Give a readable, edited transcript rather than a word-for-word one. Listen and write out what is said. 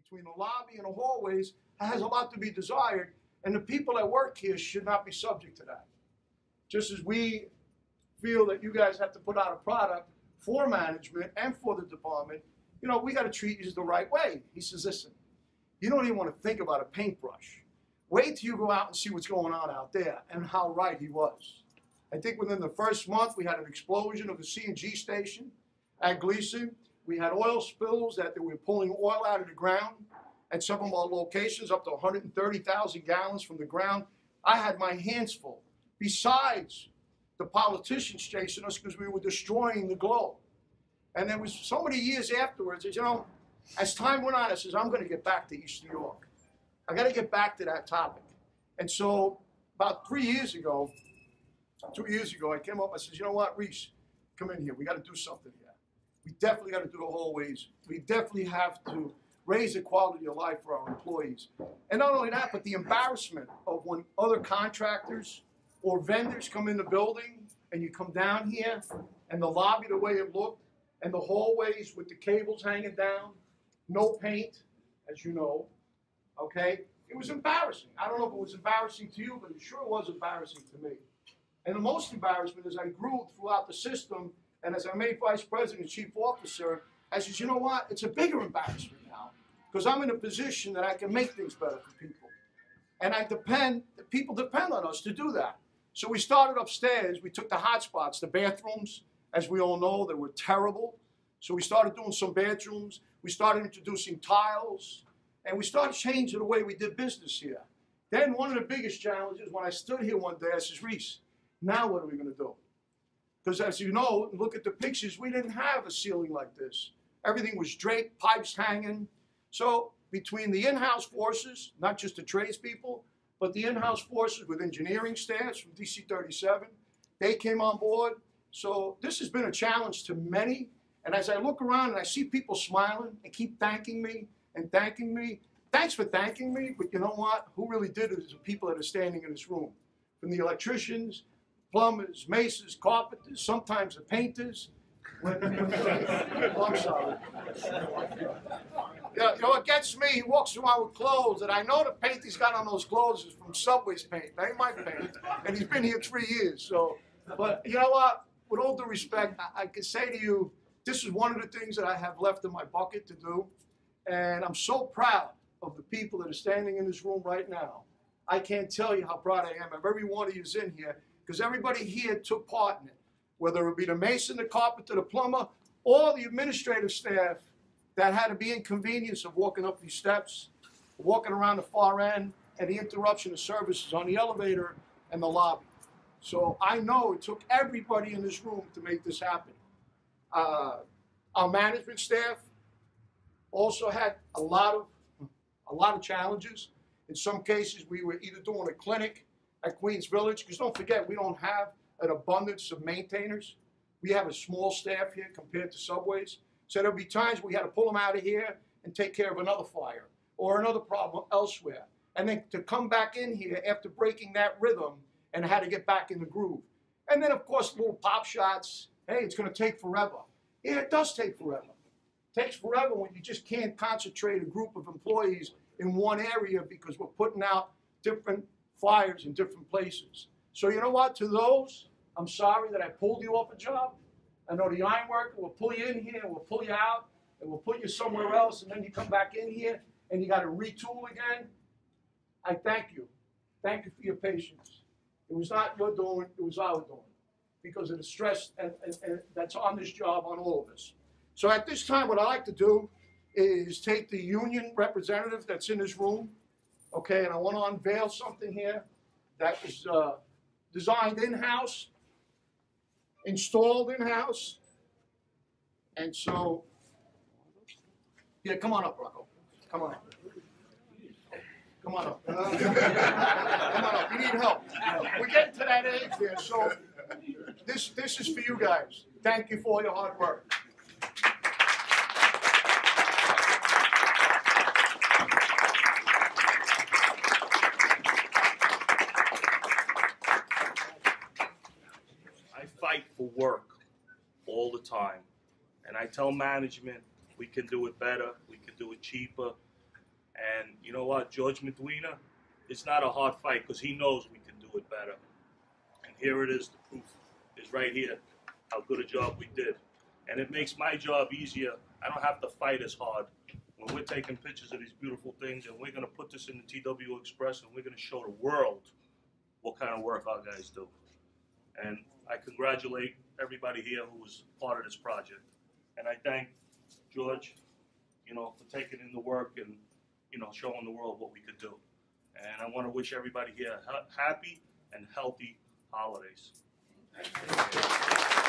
between the lobby and the hallways has a lot to be desired, and the people that work here should not be subject to that. Just as we feel that you guys have to put out a product for management and for the department, you know, we got to treat you the right way. He says, listen, you don't even want to think about a paintbrush. Wait till you go out and see what's going on out there, and how right he was. I think within the first month, we had an explosion of the CNG station at Gleason. We had oil spills that they were pulling oil out of the ground at some of our locations, up to 130,000 gallons from the ground. I had my hands full. Besides the politicians chasing us because we were destroying the globe. And there was so many years afterwards, you know, as time went on, I says, I'm going to get back to East New York. I got to get back to that topic. And so about 2 years ago, I came up, I said, you know what, Reese, come in here. We got to do something here. We definitely got to do the hallways. We definitely have to raise the quality of life for our employees. And not only that, but the embarrassment of when other contractors or vendors come in the building and you come down here and the lobby the way it looked and the hallways with the cables hanging down, no paint, as you know, okay? It was embarrassing. I don't know if it was embarrassing to you, but it sure was embarrassing to me. And the most embarrassment is I grew throughout the system, and as I made vice president and chief officer, I said, you know what? It's a bigger embarrassment now because I'm in a position that I can make things better for people. And people depend on us to do that. So we started upstairs. We took the hot spots, the bathrooms, as we all know, they were terrible. So we started doing some bathrooms. We started introducing tiles. And we started changing the way we did business here. Then one of the biggest challenges, when I stood here one day, I said, Reese, now what are we going to do? Because as you know, look at the pictures, we didn't have a ceiling like this. Everything was draped, pipes hanging. So between the in-house forces, not just the tradespeople, but the in-house forces with engineering staffs from DC 37, they came on board. So this has been a challenge to many. And as I look around and I see people smiling and keep thanking me and thanking me, thanks for thanking me, but you know what? Who really did it is the people that are standing in this room. From the electricians, plumbers, masons, carpenters, sometimes the painters. I'm sorry. You know, what gets me, he walks around with clothes, and I know the paint he's got on those clothes is from Subway's paint. That ain't my paint. And he's been here 3 years. So, but you know what? With all due respect, I can say to you, this is one of the things that I have left in my bucket to do. And I'm so proud of the people that are standing in this room right now. I can't tell you how proud I am of every one of you who's in here, because everybody here took part in it, whether it be the mason, the carpenter, the plumber, or the administrative staff that had to be inconvenienced of walking up these steps, walking around the far end, and the interruption of services on the elevator and the lobby. So I know it took everybody in this room to make this happen. Our management staff also had a lot of challenges. In some cases, we were either doing a clinic at Queens Village, because don't forget, we don't have an abundance of maintainers. We have a small staff here compared to Subways. So there'll be times we had to pull them out of here and take care of another fire or another problem elsewhere. And then to come back in here after breaking that rhythm and had to get back in the groove. And then, of course, little pop shots. Hey, it's going to take forever. Yeah, it does take forever. It takes forever when you just can't concentrate a group of employees in one area because we're putting out different fires in different places. So you know what? To those, I'm sorry that I pulled you off a job. I know the ironworker will pull you in here and we'll pull you out and we'll put you somewhere else, and then you come back in here and you got to retool again. I thank you. Thank you for your patience. It was not your doing, it was our doing, because of the stress and that's on this job on all of us. So at this time, what I like to do is take the union representative that's in this room, okay, and I want to unveil something here that was designed in-house, installed in-house, and so, yeah, come on up, Rocco. Come on up. Come on up. Come on up. You need help. We're getting to that age there, so this is for you guys. Thank you for all your hard work. I fight for work all the time, and I tell management we can do it better, we can do it cheaper, And you know what, George Menduina, it's not a hard fight because he knows we can do it better. And here it is, the proof is right here, how good a job we did. And it makes my job easier. I don't have to fight as hard when we're taking pictures of these beautiful things, and we're gonna put this in the TWU Express, and we're gonna show the world what kind of work our guys do. And I congratulate everybody here who was part of this project. And I thank George, for taking in the work and, showing the world what we could do. And I want to wish everybody here happy and healthy holidays. Thank you.